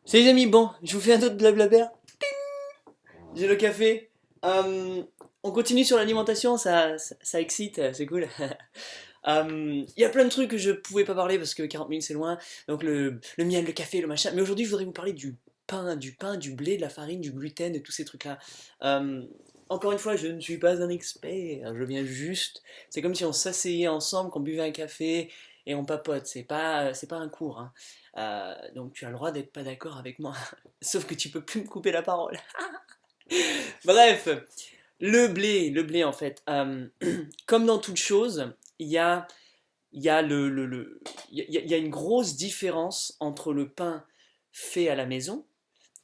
Salut les amis, bon, je vous fais un autre blablaber. J'ai le café. Euh, on continue sur l'alimentation, ça excite, c'est cool. Il y a plein de trucs que je pouvais pas parler parce que 40 minutes c'est loin. Donc le miel, le café, le machin. Mais aujourd'hui, je voudrais vous parler du pain, du blé, de la farine, du gluten, de tous ces trucs-là. Euh, Encore une fois, je ne suis pas un expert. Je viens juste. C'est comme si on s'asseyait ensemble, qu'on buvait un café et on papote. C'est pas un cours, hein. Donc tu as le droit d'être pas d'accord avec moi. Sauf que tu peux plus me couper la parole. Bref, le blé en fait, comme dans toute chose, il y a il y a une grosse différence entre le pain fait à la maison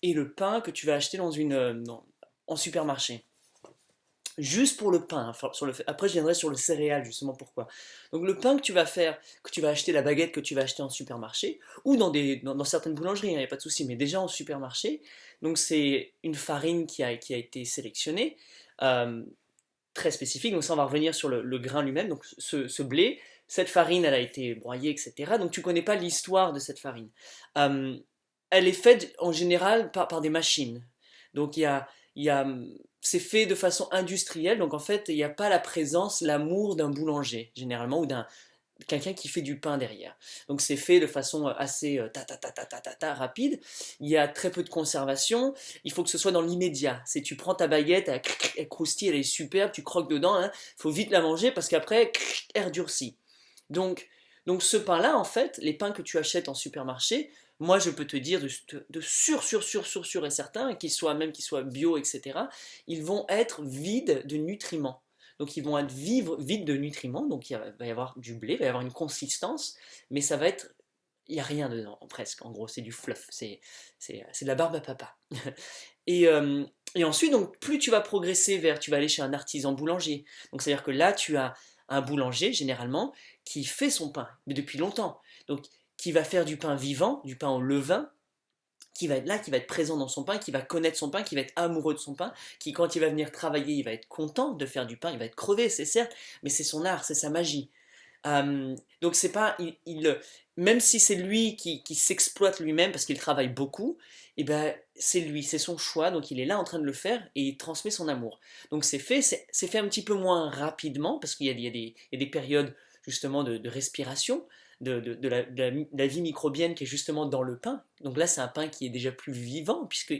et le pain que tu vas acheter en supermarché. Juste pour le pain, hein, après je viendrai sur le céréal justement pourquoi. Donc le pain que tu vas faire, que tu vas acheter, la baguette que tu vas acheter en supermarché, ou dans certaines boulangeries, il n'y a pas de souci, mais déjà en supermarché, donc c'est une farine qui a été sélectionnée, euh, très spécifique, donc ça on va revenir sur le grain lui-même, donc ce blé, cette farine elle a été broyée, etc. Donc tu connais pas l'histoire de cette farine. Euh, Elle est faite en général par des machines. Donc il y a, c'est fait de façon industrielle, donc en fait il n'y a pas la présence, l'amour d'un boulanger généralement ou d'un quelqu'un qui fait du pain derrière. Donc c'est fait de façon assez rapide. Il y a très peu de conservation. Il faut que ce soit dans l'immédiat. C'est tu prends ta baguette, elle croustille, elle est superbe, tu croques dedans. Il faut vite la manger parce qu'après elle durcit. Donc donc ce pain-là, en fait, les pains que tu achètes en supermarché, moi je peux te dire de sûr et certain, qu'ils soient bio, etc., ils vont être vides de nutriments. Donc ils vont être vides de nutriments, donc va y avoir du blé, il va y avoir une consistance, mais ça va être, il n'y a rien dedans, presque, en gros, c'est du fluff, c'est de la barbe à papa. Et, euh, et ensuite, donc, plus tu vas progresser tu vas aller chez un artisan boulanger. Donc c'est-à-dire que là, tu as un boulanger, généralement, qui fait son pain, mais depuis longtemps. Donc qui va faire du pain vivant, du pain au levain, qui va être là, qui va être présent dans son pain, qui va connaître son pain, qui va être amoureux de son pain, qui quand il va venir travailler, il va être content de faire du pain, il va être crevé, c'est certes, mais c'est son art, c'est sa magie. Donc c'est pas, même si c'est lui qui s'exploite lui-même parce qu'il travaille beaucoup, et ben c'est lui, c'est son choix, donc il est là en train de le faire et il transmet son amour. Donc c'est fait un petit peu moins rapidement parce qu'il y a des périodes justement de respiration, de la vie microbienne qui est justement dans le pain. Donc là c'est un pain qui est déjà plus vivant puisque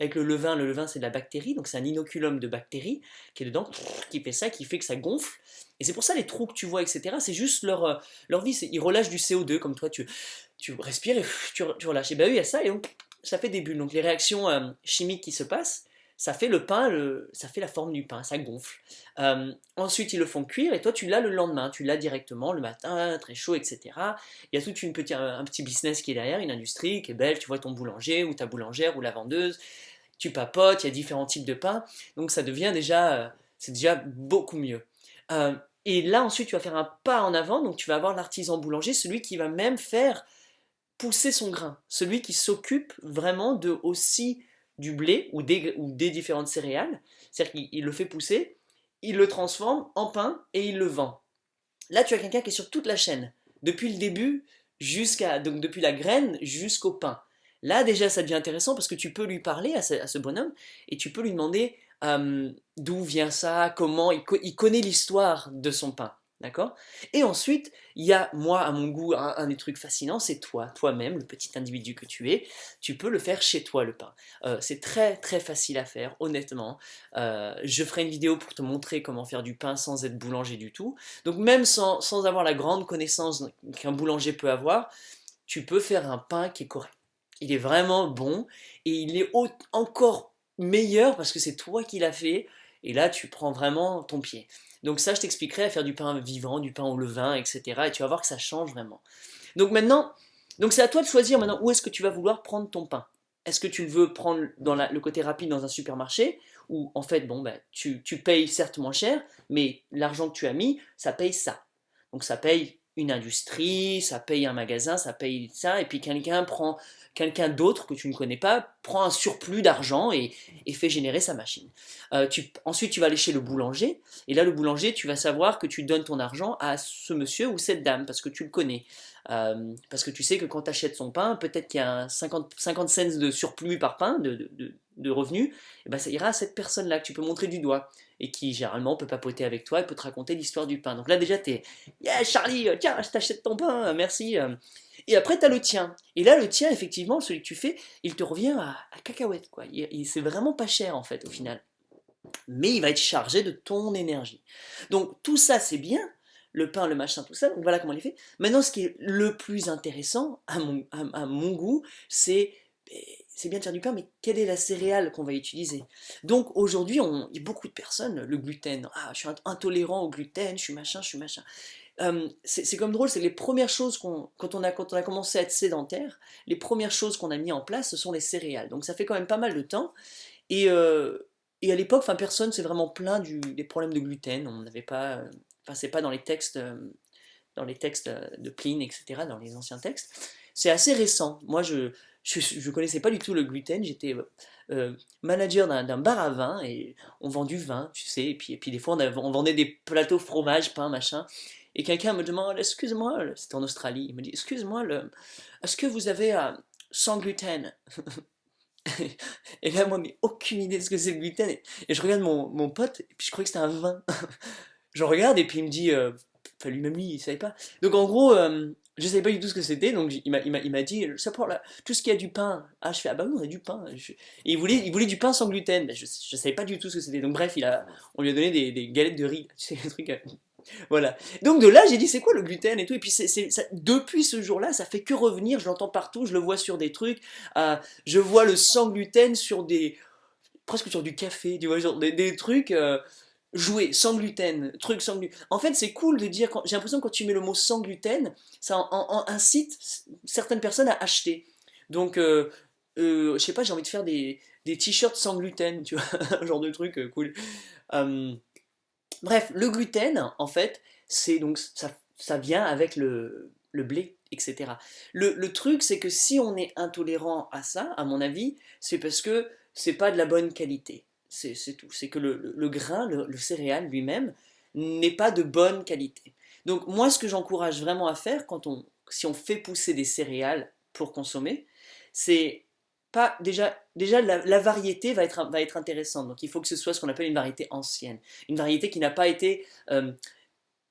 avec le levain c'est de la bactérie, donc c'est un inoculum de bactéries qui est dedans, qui fait ça, qui fait que ça gonfle. Et c'est pour ça les trous que tu vois, etc., c'est juste leur vie, ils relâchent du CO2, comme toi tu respires et tu relâches. Et ben eux, il y a ça, et donc ça fait des bulles. Donc les réactions chimiques qui se passent, ça fait le pain, ça fait la forme du pain, ça gonfle. Ensuite, ils le font cuire, et toi, tu l'as le lendemain, tu l'as directement, le matin, très chaud, etc. Il y a un petit business qui est derrière, une industrie qui est belle, tu vois ton boulanger, ou ta boulangère, ou la vendeuse, tu papotes, il y a différents types de pain, donc ça devient déjà, c'est déjà beaucoup mieux. Euh, et là, ensuite, tu vas faire un pas en avant, donc tu vas avoir l'artisan boulanger, celui qui va même faire pousser son grain, celui qui s'occupe vraiment de aussi du blé ou des différentes céréales, c'est-à-dire qu'il le fait pousser, il le transforme en pain et il le vend. Là, tu as quelqu'un qui est sur toute la chaîne, depuis le début donc depuis la graine jusqu'au pain. Là, déjà, ça devient intéressant parce que tu peux lui parler à ce bonhomme et tu peux lui demander d'où vient ça, comment il connaît l'histoire de son pain. D'accord. Et ensuite, il y a, moi, à mon goût, un des trucs fascinants, c'est toi-même, le petit individu que tu es, tu peux le faire chez toi, le pain. C'est très, très facile à faire, honnêtement. Je ferai une vidéo pour te montrer comment faire du pain sans être boulanger du tout. Donc même sans avoir la grande connaissance qu'un boulanger peut avoir, tu peux faire un pain qui est correct. Il est vraiment bon et il est encore meilleur parce que c'est toi qui l'as fait et là tu prends vraiment ton pied. Donc ça je t'expliquerai à faire du pain vivant, du pain au levain, etc. Et tu vas voir que ça change vraiment. Donc maintenant, donc c'est à toi de choisir maintenant où est-ce que tu vas vouloir prendre ton pain. Est-ce que tu le veux prendre dans le côté rapide dans un supermarché où en fait bon ben tu payes certes moins cher, mais l'argent que tu as mis, ça paye ça. Donc ça paye une industrie, ça paye un magasin, ça paye ça, et puis quelqu'un d'autre que tu ne connais pas prend un surplus d'argent et fait générer sa machine. Ensuite, tu vas aller chez le boulanger, et là, le boulanger, tu vas savoir que tu donnes ton argent à ce monsieur ou cette dame, parce que tu le connais. Parce que tu sais que quand tu achètes son pain, peut-être qu'il y a un 50 cents de surplus par pain, de revenus, et ben ça ira à cette personne-là que tu peux montrer du doigt, et qui généralement peut papoter avec toi et peut te raconter l'histoire du pain. Donc là déjà, t'es Yeah Charlie, tiens, je t'achète ton pain, merci. Et après, tu as le tien. Et là, le tien, effectivement, celui que tu fais, il te revient à cacahuète, quoi. C'est vraiment pas cher, en fait, au final. Mais il va être chargé de ton énergie. Donc, tout ça, c'est bien. Le pain, le machin, tout ça. Donc, voilà comment il est fait. Maintenant, ce qui est le plus intéressant, à mon goût, c'est bien de faire du pain, mais quelle est la céréale qu'on va utiliser? Donc aujourd'hui, il y a beaucoup de personnes, le gluten, ah, je suis intolérant au gluten, je suis machin, je suis machin. C'est comme drôle, c'est les premières choses quand on a commencé à être sédentaire, les premières choses qu'on a mis en place, ce sont les céréales. Donc ça fait quand même pas mal de temps. Et, et à l'époque, enfin, personne s'est vraiment plaint des problèmes de gluten. On n'avait pas, enfin, c'est pas dans les textes de Pline, etc., dans les anciens textes. C'est assez récent. Moi, je connaissais pas du tout le gluten. J'étais manager d'un bar à vin et on vend du vin, tu sais. Et puis des fois, on vendait des plateaux fromage, pain, machin. Et quelqu'un me demande, excuse-moi, c'était en Australie, il me dit, excuse-moi, est-ce que vous avez sans gluten? Et là, moi, mais aucune idée de ce que c'est le gluten. Et je regarde mon pote, et puis je croyais que c'était un vin. Je regarde, et puis il me dit, enfin lui-même, il savait pas. Donc en gros, je savais pas du tout ce que c'était, donc il m'a dit, ça pour tout ce qui a du pain. Ah, je fais, ah bah oui, on a du pain. Et il voulait du pain sans gluten. Ben, je savais pas du tout ce que c'était. Donc bref, on lui a donné des galettes de riz, tu sais, les trucs. Voilà. Donc de là, j'ai dit, c'est quoi le gluten et tout. Et puis depuis ce jour-là, ça fait que revenir. Je l'entends partout, je le vois sur des trucs. Je vois le sans gluten presque sur du café, tu vois, genre des trucs. Jouer sans gluten, truc sans gluten. En fait, c'est cool de dire, j'ai l'impression que quand tu mets le mot sans gluten, ça incite certaines personnes à acheter. Donc, je sais pas, j'ai envie de faire des t-shirts sans gluten, tu vois, un genre de truc cool. Euh, Bref, le gluten, en fait, c'est donc ça vient avec le blé, etc. Le truc, c'est que si on est intolérant à ça, à mon avis, c'est parce que c'est pas de la bonne qualité. C'est tout. C'est que le grain, le céréal lui-même, n'est pas de bonne qualité. Donc moi, ce que j'encourage vraiment à faire si on fait pousser des céréales pour consommer, c'est pas déjà la variété va être intéressante. Donc il faut que ce soit ce qu'on appelle une variété ancienne, une variété qui n'a pas été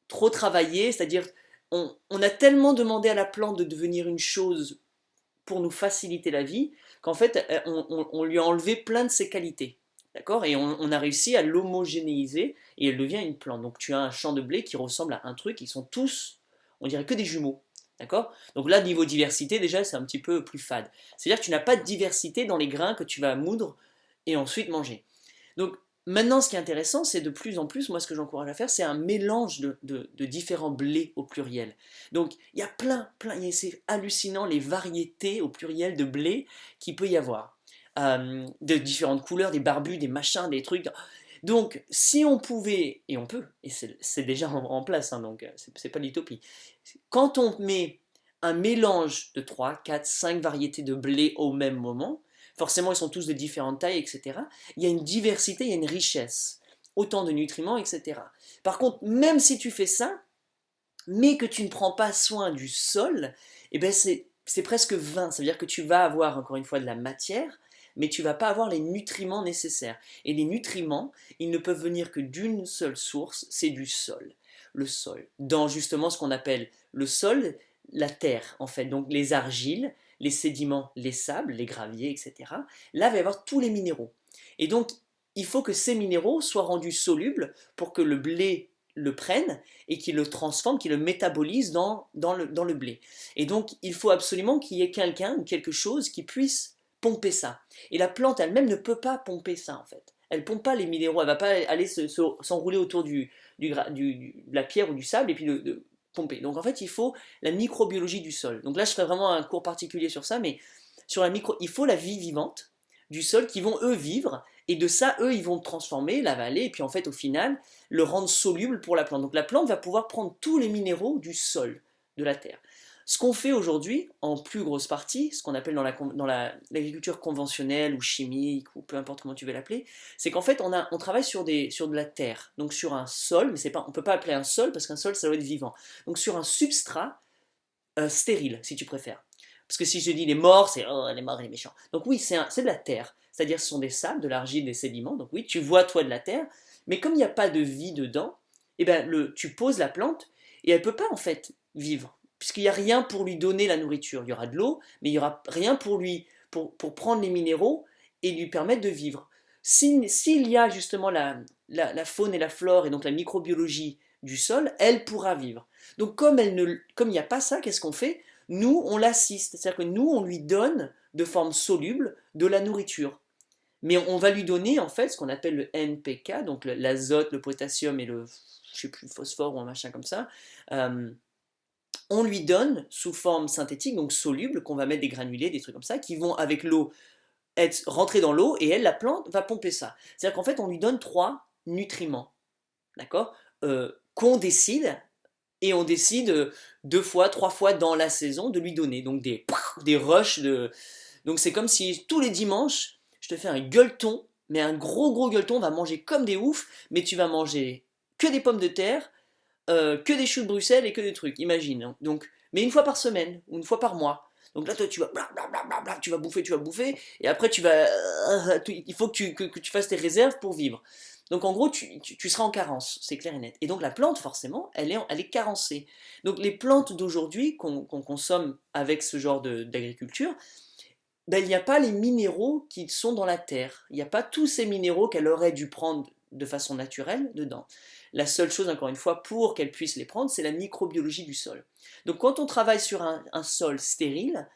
trop travaillée, c'est-à-dire on a tellement demandé à la plante de devenir une chose pour nous faciliter la vie qu'en fait on lui a enlevé plein de ses qualités. D'accord. Et on a réussi à l'homogénéiser et elle devient une plante. Donc tu as un champ de blé qui ressemble à un truc, ils sont tous, on dirait que des jumeaux. D'accord. Donc là, niveau diversité, déjà, c'est un petit peu plus fade. C'est-à-dire que tu n'as pas de diversité dans les grains que tu vas moudre et ensuite manger. Donc maintenant, ce qui est intéressant, c'est de plus en plus, moi ce que j'encourage à faire, c'est un mélange de différents blés au pluriel. Donc il y a plein, c'est hallucinant les variétés au pluriel de blé qu'il peut y avoir. De différentes couleurs, des barbus, des machins, des trucs. Donc si on pouvait, et on peut, et c'est déjà en place, hein, donc c'est pas l'utopie, quand on met un mélange de 3, 4, 5 variétés de blé au même moment, forcément ils sont tous de différentes tailles, etc. Il y a une diversité, il y a une richesse, autant de nutriments, etc. Par contre, même si tu fais ça, mais que tu ne prends pas soin du sol, eh ben c'est presque vain. Ça veut dire que tu vas avoir encore une fois de la matière, mais tu vas pas avoir les nutriments nécessaires. Et les nutriments, ils ne peuvent venir que d'une seule source, c'est du sol. Le sol. Dans justement ce qu'on appelle le sol, la terre en fait. Donc les argiles, les sédiments, les sables, les graviers, etc. Là, il va y avoir tous les minéraux. Et donc, il faut que ces minéraux soient rendus solubles pour que le blé le prenne et qu'il le transforme, qu'il le métabolise dans le blé. Et donc, il faut absolument qu'il y ait quelqu'un ou quelque chose qui puisse pomper ça. Et la plante elle-même ne peut pas pomper ça, en fait. Elle ne pompe pas les minéraux, elle ne va pas aller s'enrouler autour de la pierre ou du sable et puis de pomper. Donc en fait, il faut la microbiologie du sol. Donc là, je ferai vraiment un cours particulier sur ça, mais il faut la vie vivante du sol qui vont eux vivre, et de ça, eux, ils vont transformer, l'avaler, et puis en fait, au final, le rendre soluble pour la plante. Donc la plante va pouvoir prendre tous les minéraux du sol, de la terre. Ce qu'on fait aujourd'hui, en plus grosse partie, ce qu'on appelle dans l'agriculture conventionnelle ou chimique, ou peu importe comment tu veux l'appeler, c'est qu'en fait, on travaille sur de la terre, donc sur un sol, mais on ne peut pas appeler un sol, parce qu'un sol, ça doit être vivant. Donc sur un substrat stérile, si tu préfères. Parce que si je dis les morts, c'est oh, les morts, les méchants. Donc oui, c'est de la terre, c'est-à-dire ce sont des sables, de l'argile, des sédiments, donc oui, tu vois toi de la terre, mais comme il n'y a pas de vie dedans, eh ben, tu poses la plante, et elle ne peut pas en fait vivre puisqu'il n'y a rien pour lui donner la nourriture. Il y aura de l'eau, mais il n'y aura rien pour prendre les minéraux et lui permettre de vivre. S'il y a justement la faune et la flore, et donc la microbiologie du sol, elle pourra vivre. Donc comme il n'y a pas ça, qu'est-ce qu'on fait? Nous, on l'assiste, c'est-à-dire que nous, on lui donne de forme soluble de la nourriture. Mais on va lui donner en fait ce qu'on appelle le NPK, donc l'azote, le potassium et je sais plus, phosphore ou un machin comme ça. On lui donne sous forme synthétique, donc soluble, qu'on va mettre des granulés, des trucs comme ça, qui vont avec l'eau rentrer dans l'eau, et la plante, va pomper ça. C'est-à-dire qu'en fait, on lui donne 3 nutriments, d'accord, qu'on décide, et on décide 2 fois, 3 fois dans la saison de lui donner, donc des rushs Donc c'est comme si tous les dimanches, je te fais un gueuleton, mais un gros gueuleton, on va manger comme des oufs, mais tu vas manger que des pommes de terre, que des choux de Bruxelles et que des trucs, imagine. Hein. Donc, mais une fois par semaine, ou une fois par mois. Donc là, toi, tu vas tu vas bouffer, et après, il faut que tu fasses tes réserves pour vivre. Donc en gros, tu seras en carence, c'est clair et net. Et donc la plante, forcément, elle est carencée. Donc les plantes d'aujourd'hui qu'on consomme avec ce genre d'agriculture, ben, il n'y a pas les minéraux qui sont dans la terre. Il n'y a pas tous ces minéraux qu'elle aurait dû prendre de façon naturelle dedans. La seule chose, encore une fois, pour qu'elle puisse les prendre, c'est la microbiologie du sol. Donc quand on travaille sur un sol stérile,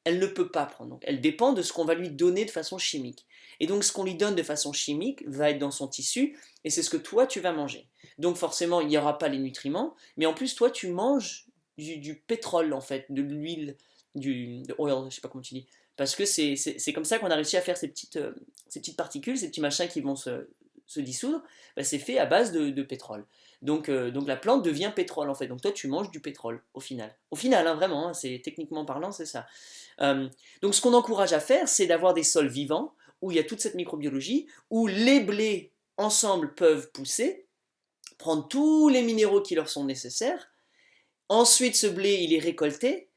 elle ne peut pas prendre. Donc, elle dépend de ce qu'on va lui donner de façon chimique. Et donc ce qu'on lui donne de façon chimique va être dans son tissu, et c'est ce que toi tu vas manger. Donc forcément, il n'y aura pas les nutriments, mais en plus toi tu manges du pétrole en fait, de l'huile, de oil, je sais pas comment tu dis. Parce que c'est comme ça qu'on a réussi à faire ces petites particules, ces petits machins qui vont se dissoudre, ben, c'est fait à base de pétrole. Donc la plante devient pétrole en fait. Donc toi tu manges du pétrole au final. Au final, hein, vraiment, hein, c'est techniquement parlant, c'est ça. Donc ce qu'on encourage à faire, c'est d'avoir des sols vivants, où il y a toute cette microbiologie, où les blés ensemble peuvent pousser, prendre tous les minéraux qui leur sont nécessaires. Ensuite, ce blé, il est récolté.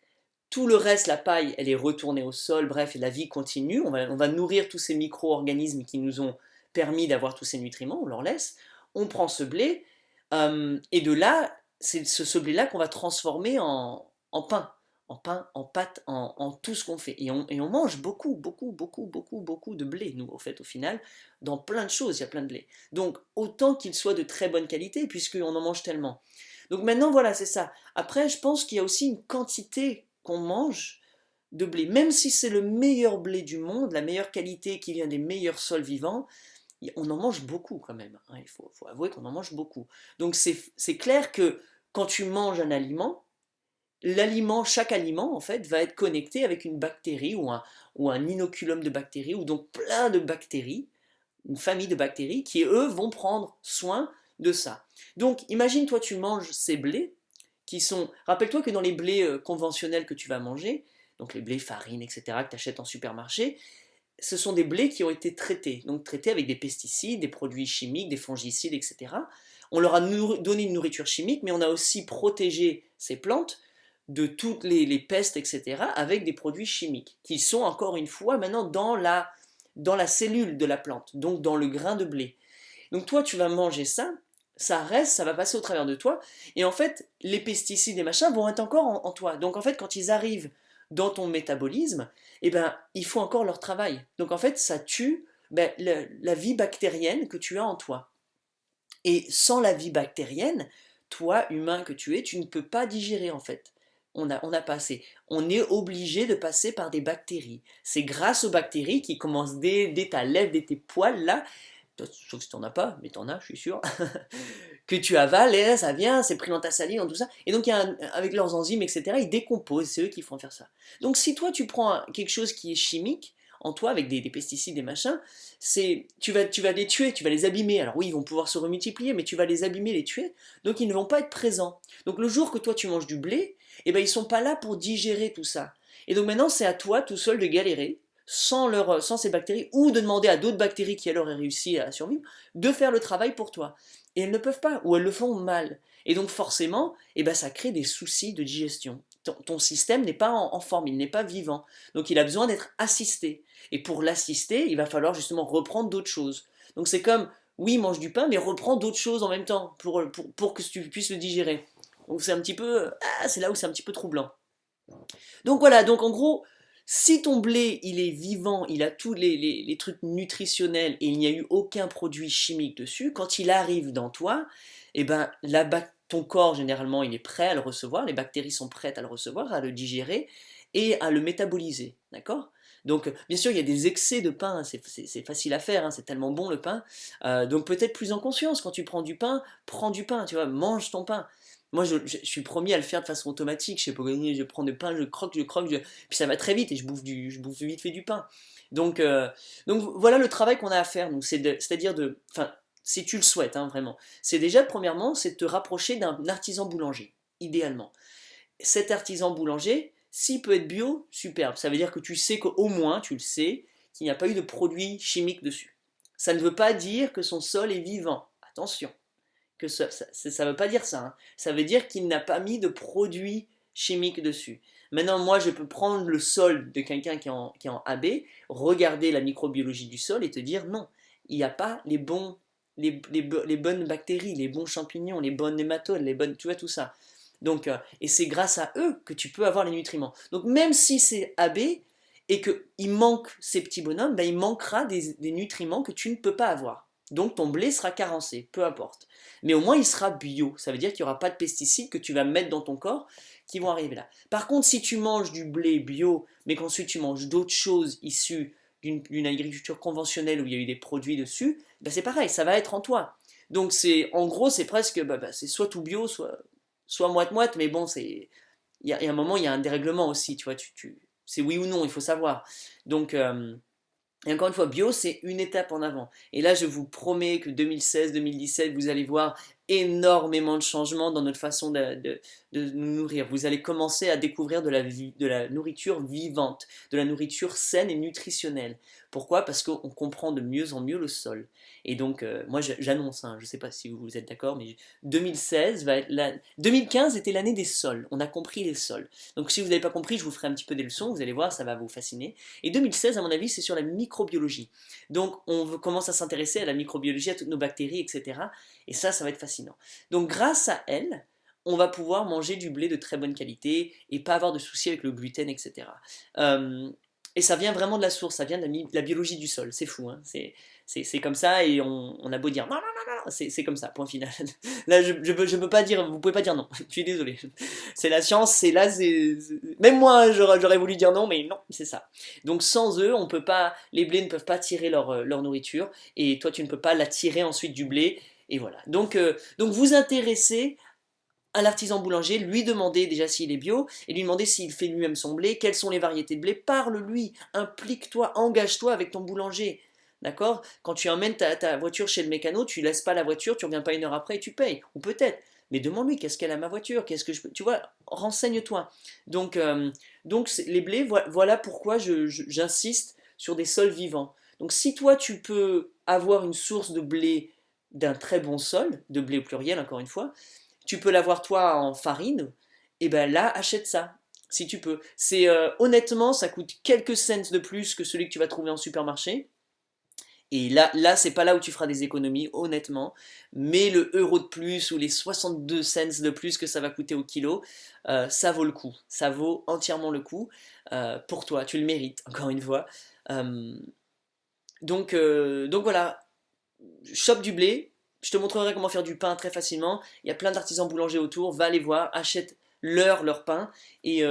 Tout le reste, la paille, elle est retournée au sol. Bref, la vie continue. On va nourrir tous ces micro-organismes qui nous ont permis d'avoir tous ces nutriments. On leur laisse. On prend ce blé. Et de là, c'est ce blé-là qu'on va transformer en pain. En pâte, en tout ce qu'on fait. Et on mange beaucoup de blé, nous, au final, dans plein de choses, il y a plein de blé. Donc, autant qu'il soit de très bonne qualité, puisqu'on en mange tellement. Donc maintenant, voilà, c'est ça. Après, je pense qu'il y a aussi une quantité qu'on mange de blé. Même si c'est le meilleur blé du monde, la meilleure qualité qui vient des meilleurs sols vivants, on en mange beaucoup quand même. Hein. Il faut avouer qu'on en mange beaucoup. Donc c'est clair que quand tu manges un aliment, chaque aliment en fait va être connecté avec une bactérie ou un inoculum de bactéries, ou donc plein de bactéries, une famille de bactéries qui eux vont prendre soin de ça. Donc imagine toi tu manges ces blés qui sont, rappelle-toi que dans les blés conventionnels que tu vas manger, donc les blés farine etc que tu achètes en supermarché, ce sont des blés qui ont été traités, donc traités avec des pesticides, des produits chimiques, des fongicides, etc. On leur a donné une nourriture chimique, mais on a aussi protégé ces plantes de toutes les pestes, etc., avec des produits chimiques, qui sont encore une fois maintenant dans la cellule de la plante, donc dans le grain de blé. Donc toi, tu vas manger ça, ça reste, ça va passer au travers de toi, et en fait, les pesticides et machins vont être encore en toi. Donc en fait, quand ils arrivent dans ton métabolisme, eh ben, ils font encore leur travail. Donc en fait, ça tue la vie bactérienne que tu as en toi. Et sans la vie bactérienne, toi, humain que tu es, tu ne peux pas digérer en fait. On n'a pas assez. On est obligé de passer par des bactéries. C'est grâce aux bactéries qui commencent dès ta lèvre, dès tes poils là, sauf si tu n'en as pas, mais tu en as, je suis sûr, que tu avales, et là, ça vient, c'est pris dans ta salive, dans tout ça. Et donc, avec leurs enzymes, etc., ils décomposent, c'est eux qui font faire ça. Donc, si toi, tu prends quelque chose qui est chimique, en toi, avec des pesticides, des machins, tu vas les tuer, tu vas les abîmer. Alors oui, ils vont pouvoir se remultiplier, mais tu vas les abîmer, les tuer, donc ils ne vont pas être présents. Donc le jour que toi, tu manges du blé, et ben ils sont pas là pour digérer tout ça. Et donc maintenant, c'est à toi tout seul de galérer sans ces bactéries, ou de demander à d'autres bactéries qui alors aient réussi à survivre, de faire le travail pour toi. Et elles ne peuvent pas, ou elles le font mal. Et donc forcément, eh ben, ça crée des soucis de digestion. Ton système n'est pas en forme, il n'est pas vivant. Donc il a besoin d'être assisté. Et pour l'assister, il va falloir justement reprendre d'autres choses. Donc c'est comme, oui, mange du pain, mais reprends d'autres choses en même temps pour que tu puisses le digérer. Donc c'est un petit peu, c'est là où c'est un petit peu troublant. Donc voilà, donc en gros, si ton blé il est vivant, il a tous les trucs nutritionnels et il n'y a eu aucun produit chimique dessus, quand il arrive dans toi, eh ben, ton corps généralement il est prêt à le recevoir, les bactéries sont prêtes à le recevoir, à le digérer et à le métaboliser, d'accord? Donc bien sûr il y a des excès de pain, c'est facile à faire, hein, c'est tellement bon le pain, donc peut-être plus en conscience, quand tu prends du pain, tu vois, mange ton pain. Moi, je suis le premier à le faire de façon automatique. Je sais pas, je prends du pain, je croque, puis ça va très vite et je bouffe vite fait du pain. Donc, euh, donc voilà le travail qu'on a à faire. Donc, c'est-à-dire enfin, si tu le souhaites, hein, vraiment, c'est déjà premièrement, c'est de te rapprocher d'un artisan boulanger, idéalement. Cet artisan boulanger, s'il peut être bio, superbe. Ça veut dire que tu sais qu'au moins, tu le sais, qu'il n'y a pas eu de produits chimiques dessus. Ça ne veut pas dire que son sol est vivant. Attention que ça veut pas dire ça, hein. Ça veut dire qu'il n'a pas mis de produits chimiques dessus. Maintenant, moi, je peux prendre le sol de quelqu'un qui est en AB, regarder la microbiologie du sol et te dire non, il n'y a pas les bonnes bactéries, les bons champignons, les bonnes nématodes, tu vois, tout ça. Donc, et c'est grâce à eux que tu peux avoir les nutriments. Donc, même si c'est AB et qu'il manque ces petits bonhommes, ben, il manquera des nutriments que tu ne peux pas avoir. Donc, ton blé sera carencé, peu importe. Mais au moins, il sera bio. Ça veut dire qu'il n'y aura pas de pesticides que tu vas mettre dans ton corps qui vont arriver là. Par contre, si tu manges du blé bio, mais qu'ensuite tu manges d'autres choses issues d'une agriculture conventionnelle où il y a eu des produits dessus, ben c'est pareil, ça va être en toi. Donc en gros, c'est presque, c'est soit tout bio, soit moite-moite, mais bon, il y a un moment, il y a un dérèglement aussi, tu vois, c'est oui ou non, il faut savoir. Donc, et encore une fois, bio, c'est une étape en avant. Et là, je vous promets que 2016-2017, vous allez voir énormément de changements dans notre façon de nous nourrir. Vous allez commencer à découvrir de la nourriture vivante, de la nourriture saine et nutritionnelle. Pourquoi? Parce qu'on comprend de mieux en mieux le sol. Et donc, moi, j'annonce, hein, je ne sais pas si vous êtes d'accord, mais 2016 va être 2015 était l'année des sols. On a compris les sols. Donc, si vous n'avez pas compris, je vous ferai un petit peu des leçons. Vous allez voir, ça va vous fasciner. Et 2016, à mon avis, c'est sur la microbiologie. Donc, commence à s'intéresser à la microbiologie, à toutes nos bactéries, etc. Et ça va être fascinant. Donc, grâce à elle, on va pouvoir manger du blé de très bonne qualité et pas avoir de soucis avec le gluten, etc. Et ça vient vraiment de la source, ça vient de la biologie du sol. C'est fou, hein. C'est comme ça et on a beau dire non, non, non, non, c'est comme ça, point final. Là, je peux pas dire, vous pouvez pas dire non, je suis désolé. C'est la science, c'est là, même moi, j'aurais voulu dire non, mais non, c'est ça. Donc sans eux, on peut pas, les blés ne peuvent pas tirer leur nourriture et toi, tu ne peux pas la tirer ensuite du blé. Et voilà. Donc vous intéressez à l'artisan boulanger, lui demander déjà s'il est bio, et lui demander s'il fait lui-même son blé, quelles sont les variétés de blé, parle-lui, implique-toi, engage-toi avec ton boulanger. D'accord? Quand tu emmènes ta voiture chez le mécano, tu laisses pas la voiture, tu reviens pas une heure après et tu payes. Ou peut-être. Mais demande-lui qu'est-ce qu'elle a ma voiture, qu'est-ce que je peux. Tu vois, renseigne-toi. Donc les blés, voilà pourquoi j'insiste sur des sols vivants. Donc si toi tu peux avoir une source de blé d'un très bon sol, de blé au pluriel encore une fois, tu peux l'avoir toi en farine, et ben là, achète ça, si tu peux. Honnêtement, ça coûte quelques cents de plus que celui que tu vas trouver en supermarché. Et là c'est pas là où tu feras des économies, honnêtement. Mais le euro de plus ou les 62 cents de plus que ça va coûter au kilo, ça vaut le coup. Ça vaut entièrement le coup pour toi. Tu le mérites, encore une fois. Euh, donc voilà, chope du blé, je te montrerai comment faire du pain très facilement. Il y a plein d'artisans boulangers autour, va les voir, achète leur pain. Et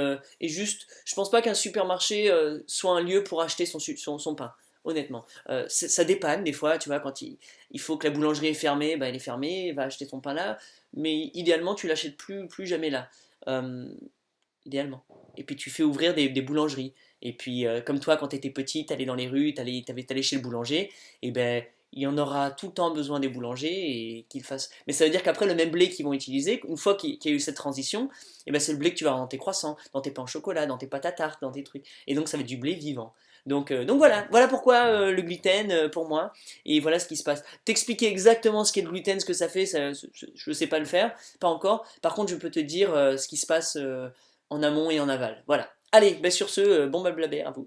juste, je pense pas qu'un supermarché soit un lieu pour acheter son pain, honnêtement. Ça dépanne des fois, tu vois, quand il faut que la boulangerie est fermée, bah, elle est fermée, va acheter ton pain là. Mais idéalement, tu l'achètes plus jamais là. Euh, idéalement. Et puis tu fais ouvrir des boulangeries. Et puis, comme toi, quand tu étais petit, tu allais dans les rues, t'allais chez le boulanger, et ben il y en aura tout le temps besoin des boulangers et qu'ils fassent. Mais ça veut dire qu'après, le même blé qu'ils vont utiliser, une fois qu'il y a eu cette transition, et ben c'est le blé que tu vas avoir dans tes croissants, dans tes pains au chocolat, dans tes pâtes à tarte, dans tes trucs. Et donc ça va être du blé vivant. Donc voilà pourquoi le gluten pour moi, et voilà ce qui se passe. T'expliquer exactement ce qu'est le gluten, ce que ça fait, je ne sais pas le faire, pas encore. Par contre, je peux te dire ce qui se passe en amont et en aval. Voilà. Allez, ben sur ce, bon blablaber à vous.